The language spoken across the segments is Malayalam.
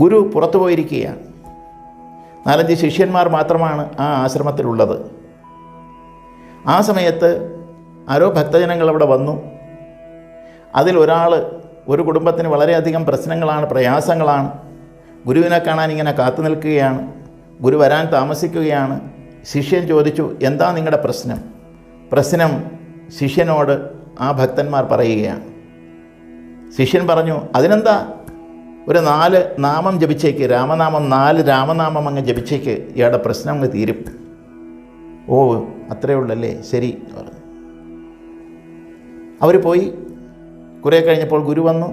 ഗുരു പുറത്തു പോയിരിക്കുകയാണ്. 4-5 ശിഷ്യന്മാർ മാത്രമാണ് ആ ആശ്രമത്തിലുള്ളത്. ആ സമയത്ത് ആരോ ഭക്തജനങ്ങൾ അവിടെ വന്നു. അതിലൊരാൾ, ഒരു കുടുംബത്തിന് വളരെയധികം പ്രശ്നങ്ങളാണ്, പ്രയാസങ്ങളാണ്. ഗുരുവിനെ കാണാൻ ഇങ്ങനെ കാത്തു നിൽക്കുകയാണ്. ഗുരു വരാൻ താമസിക്കുകയാണ്. ശിഷ്യൻ ചോദിച്ചു, എന്താ നിങ്ങളുടെ പ്രശ്നം? പ്രശ്നം ശിഷ്യനോട് ആ ഭക്തന്മാർ പറയുകയാണ്. ശിഷ്യൻ പറഞ്ഞു, അതിനെന്താ, ഒരു 4 നാമം ജപിച്ചേക്ക്, രാമനാമം 4 രാമനാമം അങ്ങ് ജപിച്ചേക്ക്, ഇയാളുടെ പ്രശ്നം അങ്ങ് തീരും. ഓ, അത്രയേ ഉള്ളല്ലേ, ശരി പറഞ്ഞു. അവർ പോയി. കുറേ കഴിഞ്ഞപ്പോൾ ഗുരു വന്നു.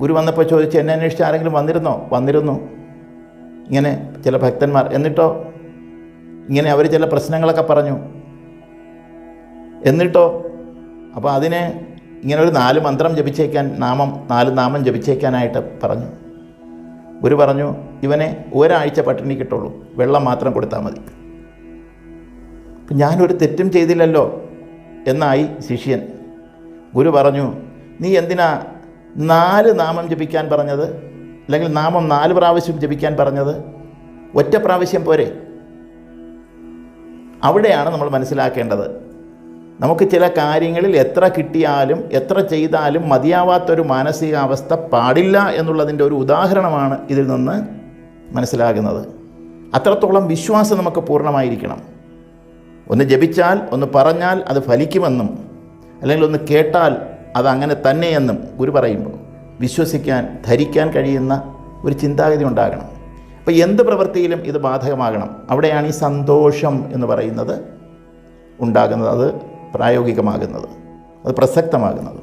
ഗുരു വന്നപ്പോൾ ചോദിച്ചു, എന്നെ അന്വേഷിച്ച് ആരെങ്കിലും വന്നിരുന്നോ? വന്നിരുന്നു ഇങ്ങനെ ചില ഭക്തന്മാർ. എന്നിട്ടോ? ഇങ്ങനെ അവർ ചില പ്രശ്നങ്ങളൊക്കെ പറഞ്ഞു. എന്നിട്ടോ? അപ്പോൾ അതിന് ഇങ്ങനെ ഒരു 4 മന്ത്രം ജപിച്ചേക്കാൻ, 4 നാമം ജപിച്ചേക്കാനായിട്ട് പറഞ്ഞു. ഗുരു പറഞ്ഞു, ഇവനെ ഒരാഴ്ച പട്ടിണി കിട്ടുള്ളൂ, വെള്ളം മാത്രം കൊടുത്താൽ മതി. അപ്പം ഞാനൊരു തെറ്റും ചെയ്തില്ലല്ലോ എന്നായി ശിഷ്യൻ. ഗുരു പറഞ്ഞു, നീ എന്തിനാ 4 നാമം ജപിക്കാൻ പറഞ്ഞത്? അല്ലെങ്കിൽ നാമം 4 പ്രാവശ്യം ജപിക്കാൻ പറഞ്ഞത്? ഒറ്റ പ്രാവശ്യം പോരെ? അവിടെയാണ് നമ്മൾ മനസ്സിലാക്കേണ്ടത്. നമുക്ക് ചില കാര്യങ്ങളിൽ എത്ര കിട്ടിയാലും എത്ര ചെയ്താലും മതിയാവാത്തൊരു മാനസികാവസ്ഥ പാടില്ല എന്നുള്ളതിൻ്റെ ഒരു ഉദാഹരണമാണ് ഇതിൽ നിന്ന് മനസ്സിലാകുന്നത്. അത്രത്തോളം വിശ്വാസം നമുക്ക് പൂർണ്ണമായിരിക്കണം. ഒന്ന് ജപിച്ചാൽ, ഒന്ന് പറഞ്ഞാൽ അത് ഫലിക്കുമെന്നും, അല്ലെങ്കിൽ ഒന്ന് കേട്ടാൽ അത് അങ്ങനെ തന്നെയെന്നും ഗുരു പറയുമ്പോൾ വിശ്വസിക്കാൻ, ധരിക്കാൻ കഴിയുന്ന ഒരു ചിന്താഗതി ഉണ്ടാകണം. അപ്പോൾ എന്ത് പ്രവൃത്തിയിലും ഇത് ബാധകമാകണം. അവിടെയാണ് ഈ സന്തോഷം എന്ന് പറയുന്നത് ഉണ്ടാകുന്നത്, അത് പ്രായോഗികമാകുന്നത്, അത് പ്രസക്തമാകുന്നത്.